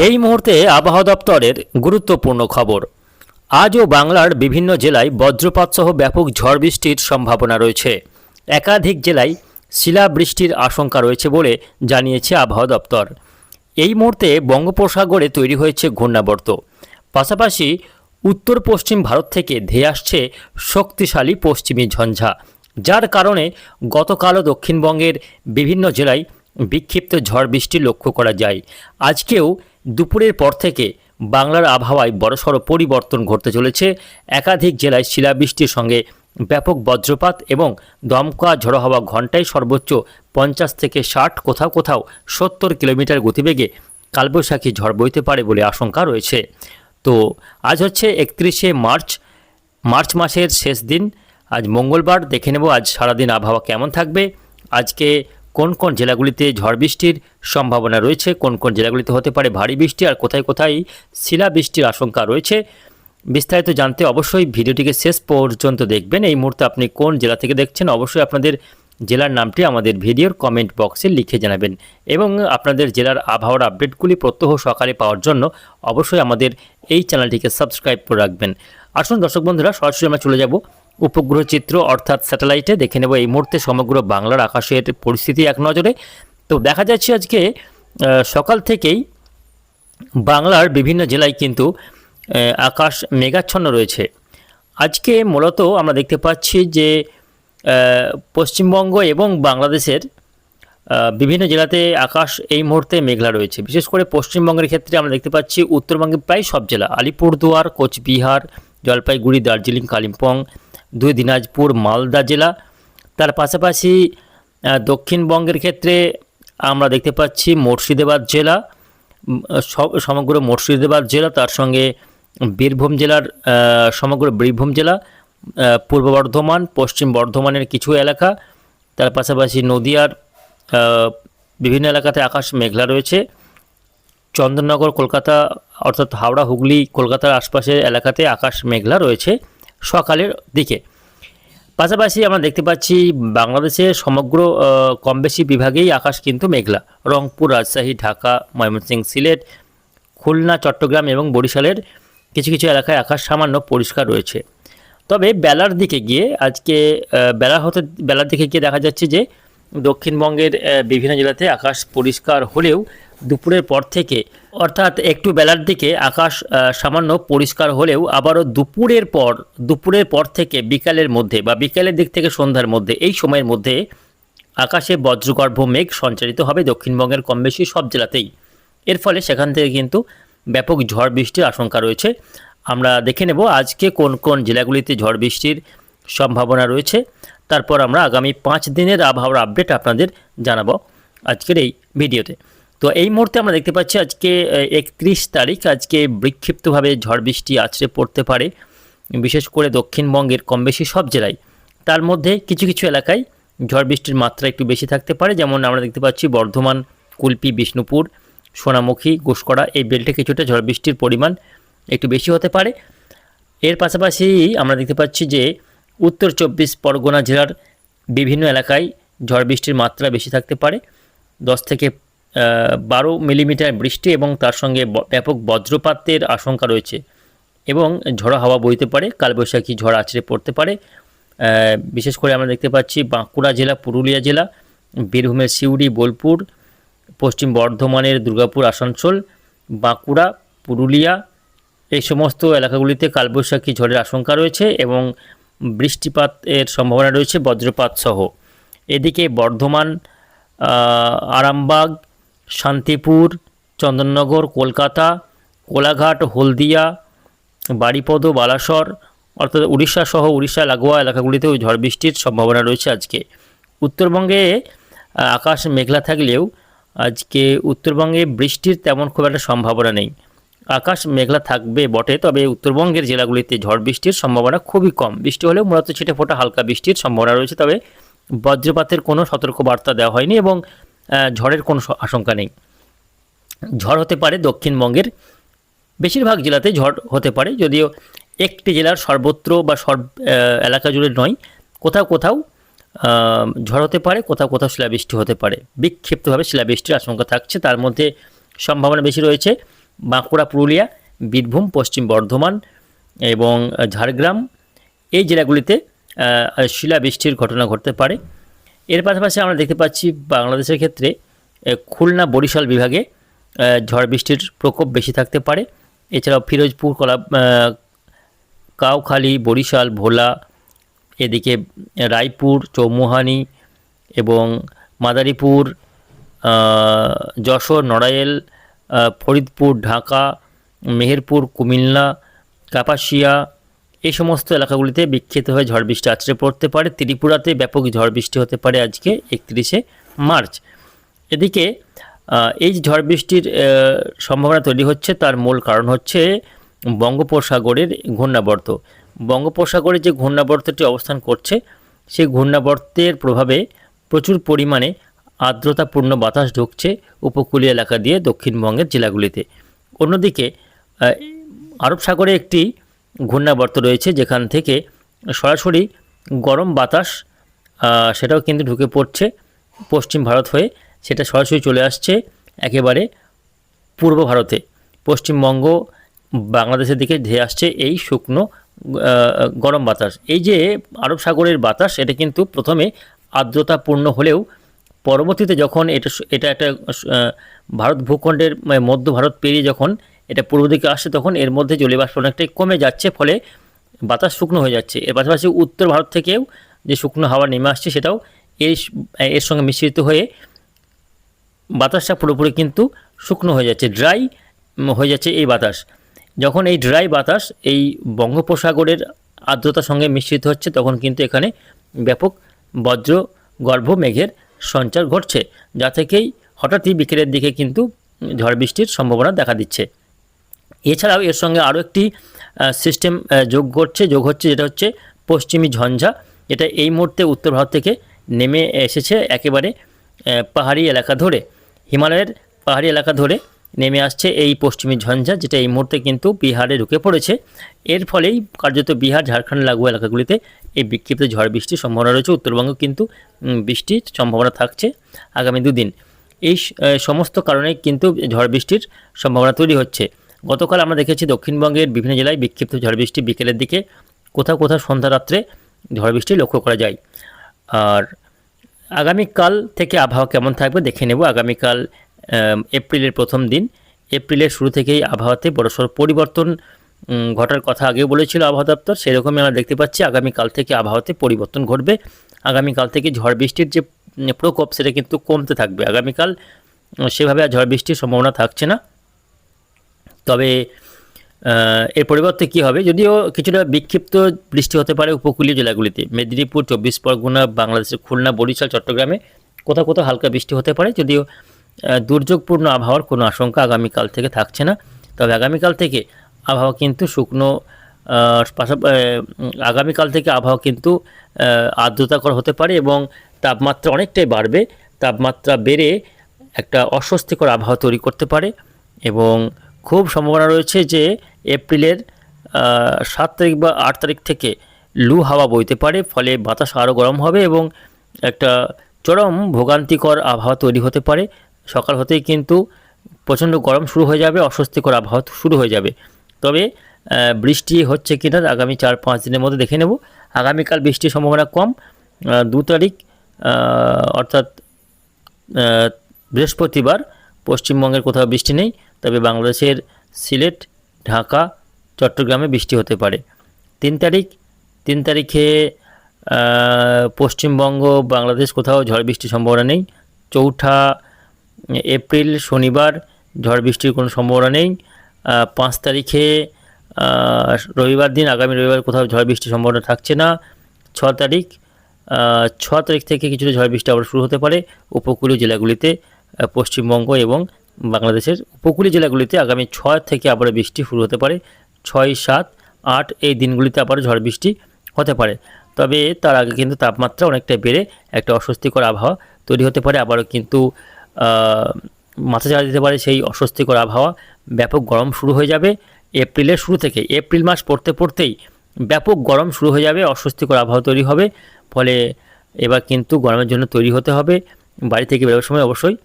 এই মুহূর্তে আবহাওয়া দপ্তরের গুরুত্বপূর্ণ খবর। আজও বাংলার বিভিন্ন জেলায় বজ্রপাত সহ ব্যাপক ঝড় বৃষ্টির সম্ভাবনা রয়েছে। একাধিক জেলায় শিলাবৃষ্টির আশঙ্কা রয়েছে বলে জানিয়েছে আবহাওয়া দপ্তর। এই মুহূর্তে বঙ্গোপসাগরে তৈরি হয়েছে ঘূর্ণাবর্ত। পাশাপাশি উত্তর পশ্চিম ভারত থেকে ধেয়ে আসছে শক্তিশালী পশ্চিমী ঝঞ্ঝা, যার কারণে গতকালও দক্ষিণবঙ্গের বিভিন্ন জেলায় বিক্ষিপ্ত ঝড় বৃষ্টি লক্ষ্য করা যায়। আজকেও দুপুরের পর থেকে বাংলার আবহাওয়ায় বড়সড় পরিবর্তন ঘটতে চলেছে। একাধিক জেলায় শিলাবৃষ্টির সঙ্গে ব্যাপক বজ্রপাত এবং দমকা ঝড়ো হাওয়া ঘন্টায় সর্বোচ্চ 50 থেকে 60, কোথাও কোথাও 70 কিলোমিটার গতিবেগে কালবৈশাখী ঝড় বইতে পারে বলে আশঙ্কা রয়েছে। তো আজ হচ্ছে 31শে মার্চ মাসের শেষ দিন। আজ মঙ্গলবার। দেখে নেব আজ সারাদিন আবহাওয়া কেমন থাকবে, আজকে কোন কোন জেলাগুলিতে ঝড় বৃষ্টির সম্ভাবনা রয়েছে, কোন কোন জেলাগুলিতে হতে পারে ভারী বৃষ্টি, আর কোথায় কোথায় শিলাবৃষ্টির আশঙ্কা রয়েছে। বিস্তারিত জানতে অবশ্যই ভিডিওটিকে শেষ পর্যন্ত দেখবেন। এই মুহূর্তে আপনি কোন জেলা থেকে দেখছেন অবশ্যই আপনাদের জেলার নামটি আমাদের ভিডিওর কমেন্ট বক্সে লিখে জানাবেন, এবং আপনাদের জেলার আবহাওয়ার আপডেটগুলি প্রত্যহ সকালে পাওয়ার জন্য অবশ্যই আমাদের এই চ্যানেলটিকে সাবস্ক্রাইব করে রাখবেন। আসুন দর্শক বন্ধুরা, সরাসরি আমরা চলে যাব উপগ্রহ চিত্র অর্থাৎ স্যাটেলাইটে। দেখে নেব এই মুহূর্তে সমগ্র বাংলার আকাশের পরিস্থিতি এক নজরে। তো দেখা যাচ্ছে আজকে সকাল থেকেই বাংলার বিভিন্ন জেলায় কিন্তু আকাশ মেঘাচ্ছন্ন রয়েছে। আজকে মূলত আমরা দেখতে পাচ্ছি যে পশ্চিমবঙ্গ এবং বাংলাদেশের বিভিন্ন জেলাতে আকাশ এই মুহূর্তে মেঘলা রয়েছে। বিশেষ করে পশ্চিমবঙ্গের ক্ষেত্রে আমরা দেখতে পাচ্ছি উত্তরবঙ্গের প্রায় সব জেলা, আলিপুরদুয়ার, কোচবিহার, জলপাইগুড়ি, দার্জিলিং, কালিম্পং, 2 দিনাজপুর, মালদা জেলা। তার পাশাপাশি দক্ষিণবঙ্গের ক্ষেত্রে আমরা দেখতে পাচ্ছি মুর্শিদাবাদ জেলা, সমগ্র মুর্শিদাবাদ জেলা, তার সঙ্গে বীরভূম জেলার সমগ্র বীরভূম জেলা, পূর্ব বর্ধমান, পশ্চিম বর্ধমানের কিছু এলাকা, তার পাশাপাশি নদিয়ার বিভিন্ন এলাকাতে আকাশ মেঘলা রয়েছে। চন্দননগর, কলকাতা অর্থাৎ হাওড়া, হুগলি, কলকাতার আশপাশের এলাকাতে আকাশ মেঘলা রয়েছে সকালের দিকে। পাশাপাশি আমরা দেখতে পাচ্ছি বাংলাদেশের সমগ্র কম বেশি বিভাগেই আকাশ কিন্তু মেঘলা। রংপুর, রাজশাহী, ঢাকা, ময়মনসিংহ, সিলেট, খুলনা, চট্টগ্রাম এবং বরিশালের কিছু কিছু এলাকায় আকাশ সামান্য পরিষ্কার রয়েছে। তবে বেলার দিকে গিয়ে আজকে বেলার দিকে গিয়ে দেখা যাচ্ছে যে দক্ষিণবঙ্গের বিভিন্ন জেলাতে আকাশ পরিষ্কার হলেও দুপুরের পর থেকে, অর্থাৎ একটু বেলার দিকে আকাশ সামান্য পরিষ্কার হলেও আবারও দুপুরের পর থেকে বিকালের মধ্যে বা বিকালের দিক থেকে সন্ধ্যার মধ্যে, এই সময়ের মধ্যে আকাশে বজ্রগর্ভ মেঘ সঞ্চারিত হবে দক্ষিণবঙ্গের কম বেশি সব জেলাতেই। এর ফলে সেখান থেকে কিন্তু ব্যাপক ঝড় বৃষ্টির আশঙ্কা রয়েছে। আমরা দেখে নেব আজকে কোন কোন জেলাগুলিতে ঝড় বৃষ্টির সম্ভাবনা রয়েছে, তারপর আমরা আগামী 5 দিনের আবহাওয়ার আপডেট আপনাদের জানাবো আজকের এই ভিডিওতে। তো এই মুহূর্তে আমরা দেখতে পাচ্ছি আজকে 31 তারিখ, আজকে বিক্ষিপ্তভাবে ঝড় বৃষ্টি আছড়ে পড়তে পারে বিশেষ করে দক্ষিণবঙ্গের কম বেশি সব জেলায়। তার মধ্যে কিছু কিছু এলাকায় ঝড় বৃষ্টির মাত্রা একটু বেশি থাকতে পারে, যেমন আমরা দেখতে পাচ্ছি বর্ধমান, কুলপি, বিষ্ণুপুর, সোনামুখী, ঘুষকরা এই বেল্টে কিছুটা ঝড় বৃষ্টির পরিমাণ একটু বেশি হতে পারে। এর পাশাপাশি আমরা দেখতে পাচ্ছি যে উত্তর 24 পরগনা জেলার বিভিন্ন এলাকায় ঝড় বৃষ্টির মাত্রা বেশি থাকতে পারে, 10 থেকে 12 মিলিমিটার বৃষ্টি এবং তার সঙ্গে ব্যাপক বজ্রপাতের আশঙ্কা রয়েছে এবং ঝড়ো হাওয়া বইতে পারে, কালবৈশাখী ঝড় আছড়ে পড়তে পারে। বিশেষ করে আমরা দেখতে পাচ্ছি বাঁকুড়া জেলা, পুরুলিয়া জেলা, বীরভূমের সিউড়ি, বোলপুর, পশ্চিম বর্ধমানের দুর্গাপুর, আসানসোল, বাঁকুড়া, পুরুলিয়া এই সমস্ত এলাকাগুলিতে কালবৈশাখী ঝড়ের আশঙ্কা রয়েছে এবং বৃষ্টিপাতের সম্ভাবনা রয়েছে বজ্রপাত সহ। এদিকে বর্ধমান, আরামবাগ, শান্তিপুর, চন্দননগর, কলকাতা, কোলাঘাট, হলদিয়া, বারিপদ, বালাসর অর্থাৎ উড়িষ্যা সহ উড়িষ্যা লাগোয়া এলাকাগুলিতেও ঝড় বৃষ্টির সম্ভাবনা রয়েছে আজকে। উত্তরবঙ্গে আকাশ মেঘলা থাকলেও আজকে উত্তরবঙ্গে বৃষ্টির তেমন খুব একটা সম্ভাবনা নেই। আকাশ মেঘলা থাকবে বটে, তবে উত্তরবঙ্গের জেলাগুলিতে ঝড় বৃষ্টির সম্ভাবনা খুবই কম। বৃষ্টি হলেও মূলত ছিটেফোঁটা হালকা বৃষ্টির সম্ভাবনা রয়েছে, তবে বজ্রপাতের কোনো সতর্কবার্তা দেওয়া হয়নি এবং ঝড়ের কোনো আশঙ্কা নেই। ঝড় হতে পারে দক্ষিণবঙ্গের বেশিরভাগ জেলাতে ঝড় হতে পারে, যদিও একটি জেলার সর্বত্র বা সব এলাকা জুড়ে নয়, কোথাও কোথাও ঝড় হতে পারে, কোথাও কোথাও শিলাবৃষ্টি হতে পারে। বিক্ষিপ্তভাবে শিলাবৃষ্টির আশঙ্কা থাকছে, তার মধ্যে সম্ভাবনা বেশি রয়েছে বাঁকুড়া, পুরুলিয়া, বীরভূম, পশ্চিম বর্ধমান এবং ঝাড়গ্রাম এই জেলাগুলিতে শিলাবৃষ্টির ঘটনা ঘটতে পারে। এর পাশাপাশি আমরা দেখতে পাচ্ছি বাংলাদেশের ক্ষেত্রে খুলনা, বরিশাল বিভাগে ঝড় বৃষ্টির প্রকোপ বেশি থাকতে পারে। এছাড়াও ফিরোজপুর, কাউখালী, বরিশাল, ভোলা, এদিকে রায়পুর, চৌমুহানি এবং মাদারীপুর, যশোর, নড়াইল, ফরিদপুর, ঢাকা, মেহেরপুর, কুমিল্লা, কাপাসিয়া এই সমস্ত এলাকাগুলিতে বিক্ষিপ্ত হয়ে ঝড় বৃষ্টি আছড়ে পড়তে পারে। ত্রিপুরাতে ব্যাপক ঝড় বৃষ্টি হতে পারে আজকে 31শে মার্চ। এদিকে এই যে ঝড় বৃষ্টির সম্ভাবনা তৈরি হচ্ছে তার মূল কারণ হচ্ছে বঙ্গোপসাগরের ঘূর্ণাবর্ত। বঙ্গোপসাগরে যে ঘূর্ণাবর্তটি অবস্থান করছে সেই ঘূর্ণাবর্তের প্রভাবে প্রচুর পরিমাণে আর্দ্রতাপূর্ণ বাতাস ঢুকছে উপকূলীয় এলাকা দিয়ে দক্ষিণবঙ্গের জেলাগুলিতে। অন্যদিকে আরব সাগরে একটি ঘূর্ণাবর্ত রয়েছে যেখান থেকে সরাসরি গরম বাতাস সেটাও কিন্তু ঢুকে পড়ছে পশ্চিম ভারত হয়ে, সেটা সরাসরি চলে আসছে একেবারে পূর্ব ভারতে, পশ্চিমবঙ্গ, বাংলাদেশের দিকে ধেয়ে আসছে এই শুকনো গরম বাতাস। এই যে আরব সাগরের বাতাস এটা কিন্তু প্রথমে আর্দ্রতাপূর্ণ হলেও পরবর্তীতে যখন এটা একটা ভারত ভূখণ্ডের মধ্য ভারত পেরিয়ে যখন এটা পূর্ব দিকে আসছে তখন এর মধ্যে জলীয়বাষ্প অনেকটাই কমে যাচ্ছে, ফলে বাতাস শুকনো হয়ে যাচ্ছে। এর পাশাপাশি উত্তর ভারত থেকেও যে শুকনো হাওয়া নেমে আসছে সেটাও এর সঙ্গে মিশ্রিত হয়ে বাতাসটা পুরোপুরি কিন্তু শুকনো হয়ে যাচ্ছে, ড্রাই হয়ে যাচ্ছে এই বাতাস। যখন এই ড্রাই বাতাস এই বঙ্গোপসাগরের আর্দ্রতার সঙ্গে মিশ্রিত হচ্ছে তখন কিন্তু এখানে ব্যাপক বজ্র গর্ভ মেঘের সঞ্চার ঘটছে, যা থেকেই হঠাৎই বিকেলের দিকে কিন্তু ঝড় বৃষ্টির সম্ভাবনা দেখা দিচ্ছে। এছাড়াও এর সঙ্গে আরও একটি সিস্টেম যোগ হচ্ছে যেটা হচ্ছে পশ্চিমী ঝঞ্ঝা। এটা এই মুহূর্তে উত্তর ভারত থেকে নেমে এসেছে একেবারে পাহাড়ি এলাকা ধরে, হিমালয়ের পাহাড়ি এলাকা ধরে নেমে আসছে এই পশ্চিমী ঝঞ্ঝা, যেটা এই মুহূর্তে কিন্তু বিহারে ঢুকে পড়েছে। এর ফলেই কার্যত বিহার, ঝাড়খণ্ড লাগু এলাকাগুলিতে এই বিক্ষিপ্ত ঝড় বৃষ্টির সম্ভাবনা রয়েছে। উত্তরবঙ্গে কিন্তু বৃষ্টির সম্ভাবনা থাকছে আগামী দুদিন। এই সমস্ত কারণে কিন্তু ঝড় বৃষ্টির সম্ভাবনা তৈরি হচ্ছে। গতকাল আমরা দেখেছি দক্ষিণবঙ্গের বিভিন্ন জেলায় বিক্ষিপ্ত ঝড় বৃষ্টি বিকেলের দিকে, কোথাও কোথাও সন্ধ্যা রাত্রে ঝড় বৃষ্টি লক্ষ্য করা যায়। আর আগামীকাল থেকে আবহাওয়া কেমন থাকবে দেখে নেব। আগামীকাল এপ্রিলের প্রথম দিন, এপ্রিলের শুরু থেকেই আবহাওয়াতে বড়সড় পরিবর্তন ঘটার কথা আগেও বলেছিল আবহাওয়া দপ্তর, সেরকমই আমরা দেখতে পাচ্ছি আগামীকাল থেকে আবহাওয়াতে পরিবর্তন ঘটবে। আগামীকাল থেকে ঝড় বৃষ্টির যে প্রকোপ সেটা কিন্তু কমতে থাকবে। আগামীকাল সেভাবে আর ঝড় বৃষ্টির সম্ভাবনা থাকছে না। তবে এর পরিবর্তে কী হবে, যদিও কিছুটা বিক্ষিপ্ত বৃষ্টি হতে পারে উপকূলীয় জেলাগুলিতে, মেদিনীপুর, 24 পরগনা, বাংলাদেশের খুলনা, বরিশাল, চট্টগ্রামে কোথাও কোথাও হালকা বৃষ্টি হতে পারে, যদিও দুর্যোগপূর্ণ আবহাওয়ার কোনো আশঙ্কা আগামীকাল থেকে থাকছে না। তবে আগামীকাল থেকে আবহাওয়া কিন্তু শুকনো, আগামীকাল থেকে আবহাওয়া কিন্তু আর্দ্রতাকর হতে পারে এবং তাপমাত্রা অনেকটাই বাড়বে। তাপমাত্রা বেড়ে একটা অস্বস্তিকর আবহাওয়া তৈরি করতে পারে এবং খুব সম্ভাবনা রয়েছে যে এপ্রিলের 7 তারিখ বা 8 তারিখ থেকে লু হাওয়া বইতে পারে, ফলে বাতাস আরও গরম হবে এবং একটা চরম ভোগান্তিকর আবহাওয়া তৈরি হতে পারে। সকাল হতেই কিন্তু প্রচণ্ড গরম শুরু হয়ে যাবে, অস্বস্তিকর আবহাওয়া শুরু হয়ে যাবে। তবে বৃষ্টি হচ্ছে কিনা আগামী 4-5 দিনের মধ্যে দেখে নেব। আগামীকাল বৃষ্টির সম্ভাবনা কম। 2 তারিখ অর্থাৎ বৃহস্পতিবার পশ্চিমবঙ্গের কোথাও বৃষ্টি নেই, তবে বাংলাদেশের সিলেট, ঢাকা, চট্টগ্রামে বৃষ্টি হতে পারে। 3 তারিখে পশ্চিমবঙ্গ, বাংলাদেশ কোথাও ঝড় বৃষ্টির সম্ভাবনা নেই। 4 এপ্রিল শনিবার ঝড় বৃষ্টির কোনো সম্ভাবনা নেই। 5 তারিখে রবিবার দিন, আগামী রবিবার কোথাও ঝড় বৃষ্টির সম্ভাবনা থাকছে না। 6 তারিখ থেকে কিছুটা ঝড় বৃষ্টি আবার শুরু হতে পারে উপকূলীয় জেলাগুলিতে, পশ্চিমবঙ্গ এবং বাংলাদেশের উপকূলীয় জেলাগুলিতে আগামী 6 থেকে আবার বৃষ্টি শুরু হতে পারে। 6, 7, 8 এই দিনগুলিতে আবার ঝড় বৃষ্টি হতে পারে। তবে তার আগে কিন্তু তাপমাত্রা অনেকটা বেড়ে একটা অস্বস্তিকর আবহাওয়া তৈরি হতে পারে। আবারও কিন্তু মাথা চাড়া দিতে পারে সেই অস্বস্তিকর আবহাওয়া। ব্যাপক গরম শুরু হয়ে যাবে এপ্রিলের শুরু থেকে। এপ্রিল মাস পড়তেই ব্যাপক গরম শুরু হয়ে যাবে, অস্বস্তিকর আবহাওয়া তৈরি হবে। ফলে এবার কিন্তু গরমের জন্য তৈরি হতে হবে। বাড়ি থেকে বেরোবার সময় অবশ্যই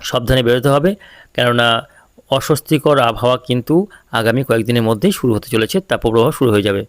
সাবধানে বেরোতে হবে, কেননা অস্বস্তিকর আবহাওয়া কিন্তু আগামী কয়েকদিনের মধ্যেই শুরু হতে চলেছে, তাপপ্রবাহ শুরু হয়ে যাবে।